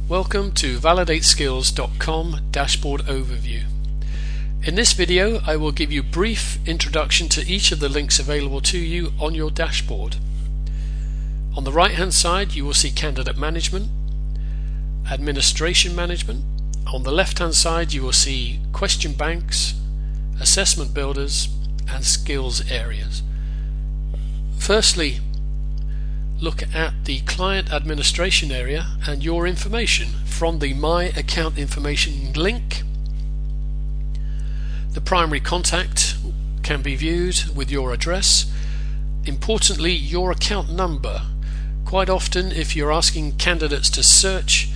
Welcome to validateskills.com dashboard overview. In this video I will give you a brief introduction to each of the links available to you on your dashboard. On the right hand side you will see candidate management, administration management. On the left hand side you will see question banks, assessment builders and skills areas. Firstly, look at the client administration area and your information from the My Account Information link. The primary contact can be viewed with your address. Importantly, your account number. Quite often if you're asking candidates to search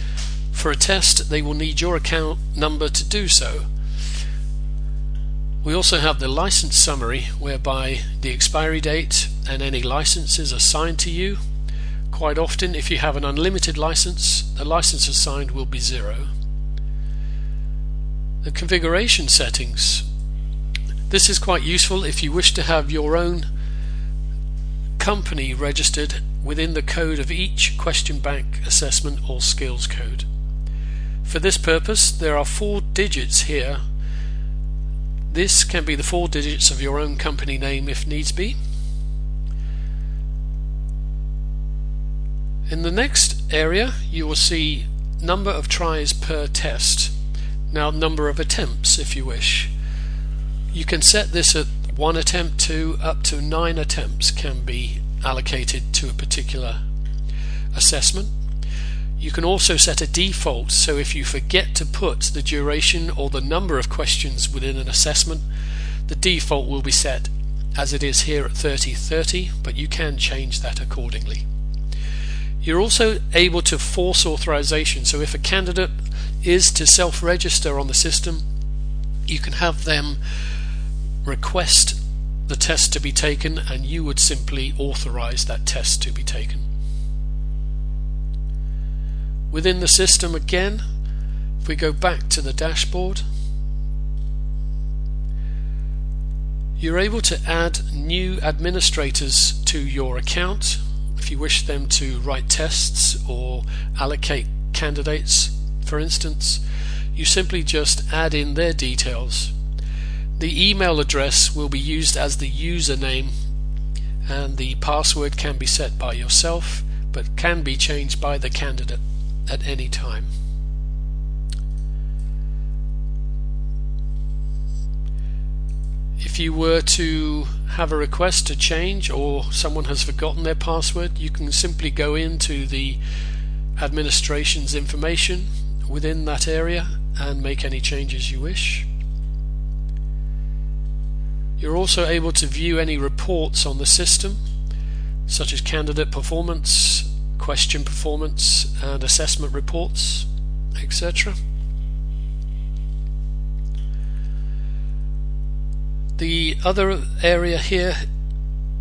for a test, they will need your account number to do so. We also have the license summary, whereby the expiry date and any licenses assigned to you. Quite often if you have an unlimited license, the license assigned will be 0. The configuration settings. This is quite useful if you wish to have your own company registered within the code of each question bank, assessment or skills code. For this purpose there are 4 digits here. This can be the 4 digits of your own company name if needs be. In the next area you will see number of tries per test. Now number of attempts if you wish. You can set this at 1 attempt to up to 9 attempts can be allocated to a particular assessment. You can also set a default, so if you forget to put the duration or the number of questions within an assessment, the default will be set as it is here at 30, but you can change that accordingly. You're also able to force authorization, so if a candidate is to self-register on the system, you can have them request the test to be taken and you would simply authorize that test to be taken. Within the system again, if we go back to the dashboard, you're able to add new administrators to your account. If you wish them to write tests or allocate candidates, for instance, you simply just add in their details. The email address will be used as the username and the password can be set by yourself but can be changed by the candidate at any time. If you were to have a request to change or someone has forgotten their password, you can simply go into the administration's information within that area and make any changes you wish. You're also able to view any reports on the system, such as candidate performance, question performance and assessment reports, etc. The other area here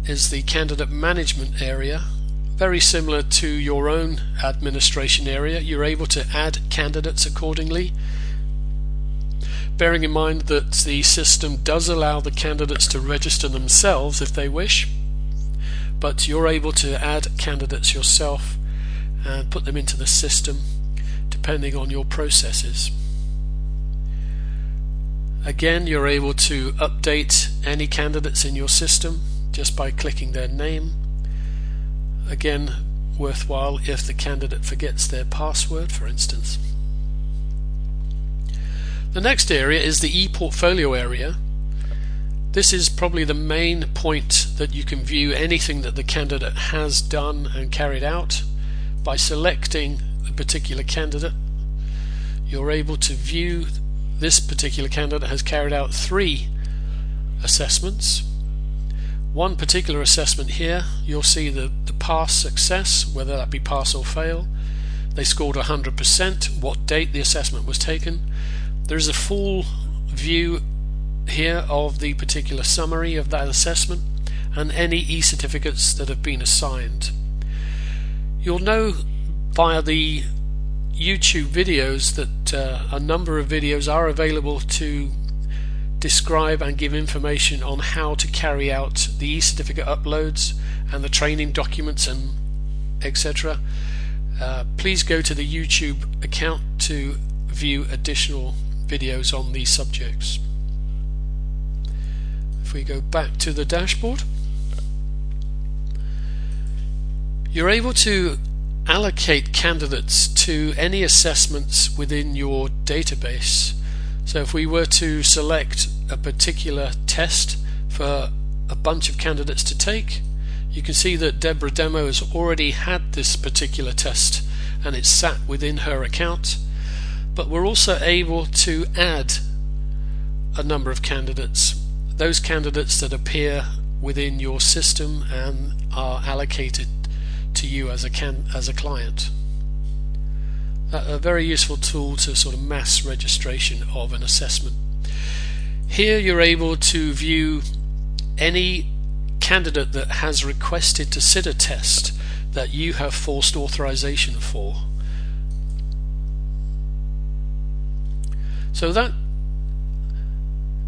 is the candidate management area. Very similar to your own administration area, you're able to add candidates accordingly, bearing in mind that the system does allow the candidates to register themselves if they wish, but you're able to add candidates yourself and put them into the system depending on your processes. Again, you're able to update any candidates in your system just by clicking their name. Again, worthwhile if the candidate forgets their password, for instance. The next area is the e-portfolio area. This is probably the main point that you can view anything that the candidate has done and carried out. By selecting a particular candidate, you're able to view this particular candidate has carried out 3 assessments. One particular assessment here, you'll see the pass success, whether that be pass or fail. They scored 100%, what date the assessment was taken. There is a full view here of the particular summary of that assessment and any e-certificates that have been assigned. You'll know via the YouTube videos that a number of videos are available to describe and give information on how to carry out the e-certificate uploads and the training documents and etc. please go to the YouTube account to view additional videos on these subjects. If we go back to the dashboard, you're able to allocate candidates to any assessments within your database. So if we were to select a particular test for a bunch of candidates to take, you can see that Deborah Demo has already had this particular test and it's sat within her account, but we're also able to add a number of candidates, those candidates that appear within your system and are allocated to you as a client. A very useful tool to sort of mass registration of an assessment. Here you're able to view any candidate that has requested to sit a test that you have forced authorization for. So that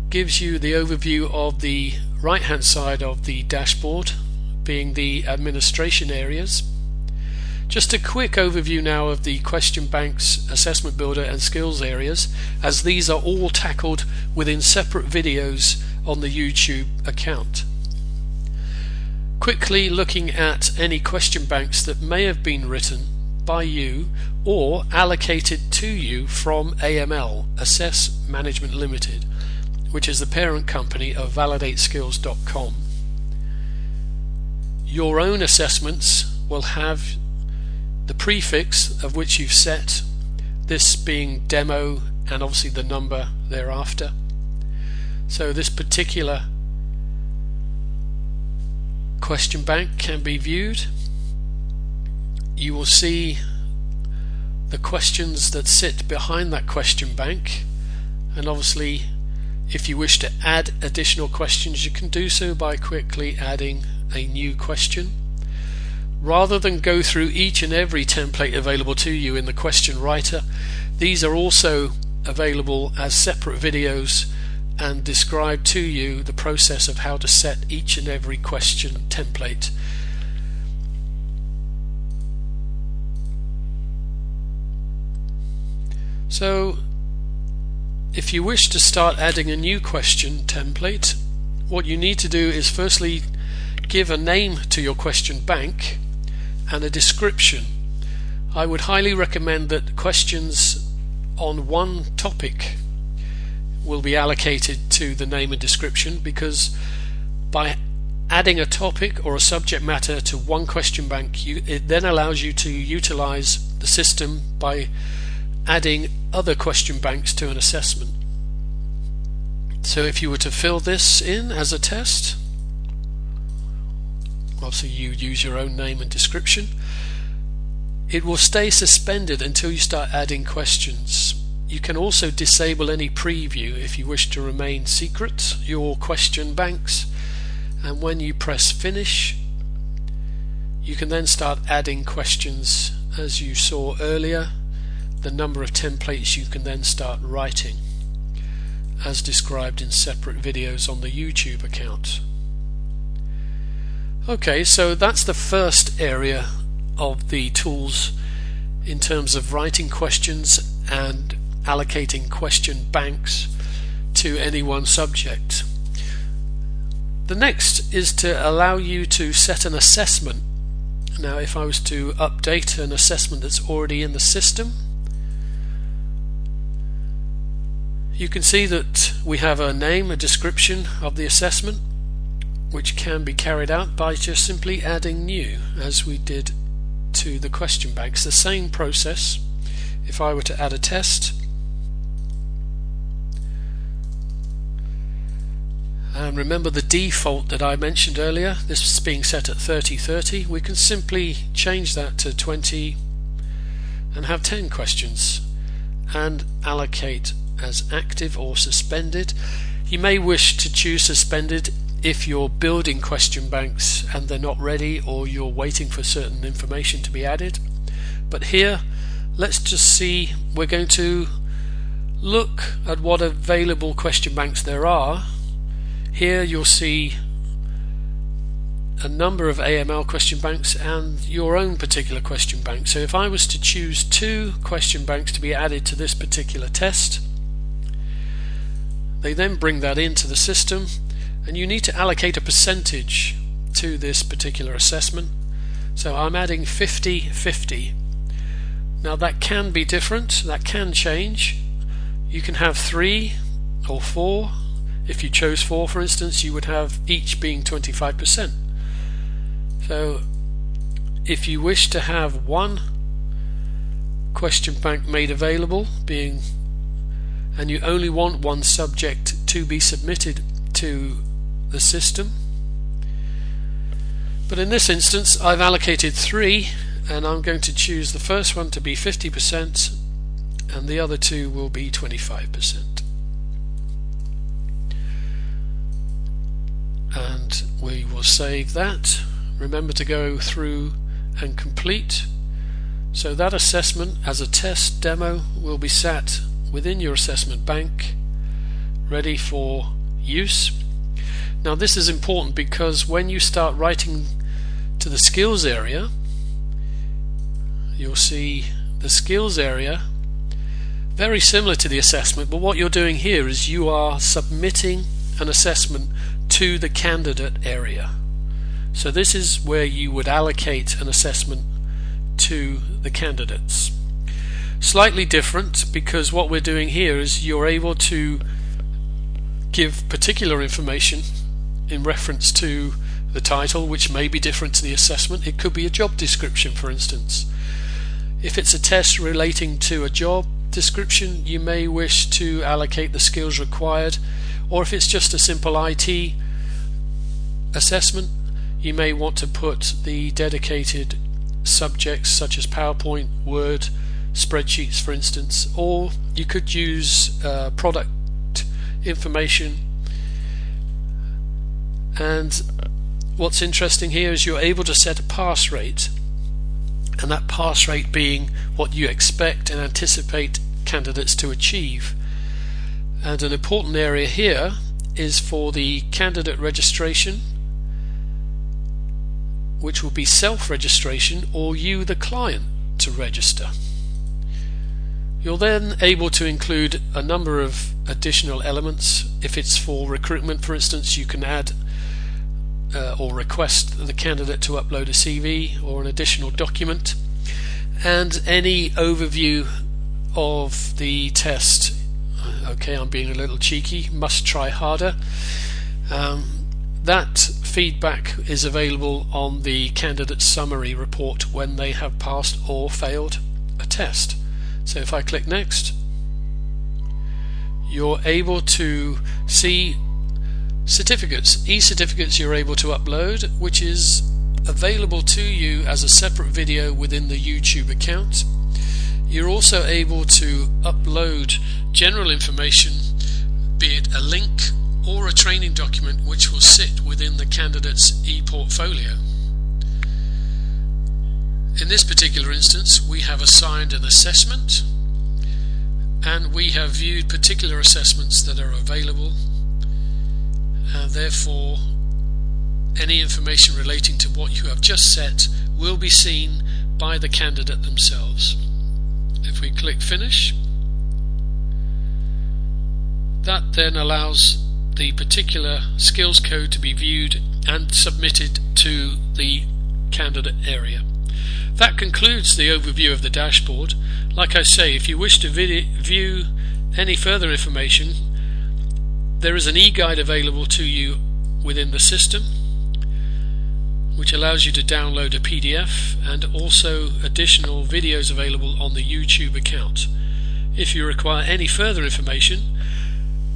gives you the overview of the right hand side of the dashboard, being the administration areas. Just a quick overview now of the question banks, assessment builder and skills areas, as these are all tackled within separate videos on the YouTube account. Quickly looking at any question banks that may have been written by you or allocated to you from AML, Assess Management Limited, which is the parent company of validateskills.com. Your own assessments will have the prefix of which you've set, this being demo and obviously the number thereafter. So this particular question bank can be viewed. You will see the questions that sit behind that question bank, and obviously if you wish to add additional questions you can do so by quickly adding a new question. Rather than go through each and every template available to you in the question writer, these are also available as separate videos and describe to you the process of how to set each and every question template. So if you wish to start adding a new question template, what you need to do is firstly give a name to your question bank and a description. I would highly recommend that questions on one topic will be allocated to the name and description, because by adding a topic or a subject matter to one question bank, it then allows you to utilize the system by adding other question banks to an assessment. So if you were to fill this in as a test, obviously you use your own name and description, it will stay suspended until you start adding questions. You can also disable any preview if you wish to remain secret your question banks, and when you press finish you can then start adding questions. As you saw earlier, the number of templates you can then start writing, as described in separate videos on the YouTube account. Okay, so that's the first area of the tools in terms of writing questions and allocating question banks to any one subject. The next is to allow you to set an assessment. Now if I was to update an assessment that's already in the system, you can see that we have a name, a description of the assessment, which can be carried out by just simply adding new, as we did to the question banks. The same process. If I were to add a test, and remember the default that I mentioned earlier, this is being set at 30/30, we can simply change that to 20 and have 10 questions and allocate as active or suspended. You may wish to choose suspended if you're building question banks and they're not ready, or you're waiting for certain information to be added. But here, let's just see, we're going to look at what available question banks there are. Here you'll see a number of AML question banks and your own particular question bank. So if I was to choose 2 question banks to be added to this particular test, they then bring that into the system, and you need to allocate a percentage to this particular assessment. So I'm adding 50-50. Now that can be different, that can change. You can have 3 or 4. If you chose 4, for instance, you would have each being 25%. So if you wish to have 1 question bank made available, and you only want 1 subject to be submitted to the system, but in this instance I've allocated 3, and I'm going to choose the first one to be 50% and the other 2 will be 25%. And we will save that. Remember to go through and complete. So that assessment as a test demo will be sat within your assessment bank, ready for use. Now this is important because when you start writing to the skills area, you'll see the skills area very similar to the assessment, but what you're doing here is you are submitting an assessment to the candidate area. So this is where you would allocate an assessment to the candidates. Slightly different, because what we're doing here is you're able to give particular information in reference to the title, which may be different to the assessment. It could be a job description, for instance. If it's a test relating to a job description, you may wish to allocate the skills required, or if it's just a simple IT assessment, you may want to put the dedicated subjects such as PowerPoint, Word, spreadsheets, for instance, or you could use product information. And what's interesting here is you're able to set a pass rate, and that pass rate being what you expect and anticipate candidates to achieve. And an important area here is for the candidate registration, which will be self-registration or you, the client, to register. You're then able to include a number of additional elements. If it's for recruitment, for instance, you can add or request the candidate to upload a CV or an additional document, and any overview of the test. Okay, I'm being a little cheeky, must try harder. That feedback is available on the candidate summary report when they have passed or failed a test. So if I click next, you're able to see certificates, e-certificates you're able to upload, which is available to you as a separate video within the YouTube account. You're also able to upload general information, be it a link or a training document, which will sit within the candidate's e-portfolio. In this particular instance, we have assigned an assessment, and we have viewed particular assessments that are available, and therefore any information relating to what you have just set will be seen by the candidate themselves. If we click finish, that then allows the particular skills code to be viewed and submitted to the candidate area. That concludes the overview of the dashboard. Like I say, if you wish to view any further information, there is an e-guide available to you within the system, which allows you to download a PDF, and also additional videos available on the YouTube account. If you require any further information,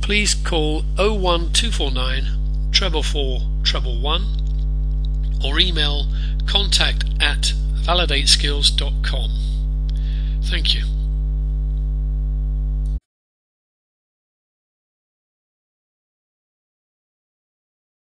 please call 01249 444 111 or email contact@validateskills.com. Thank you.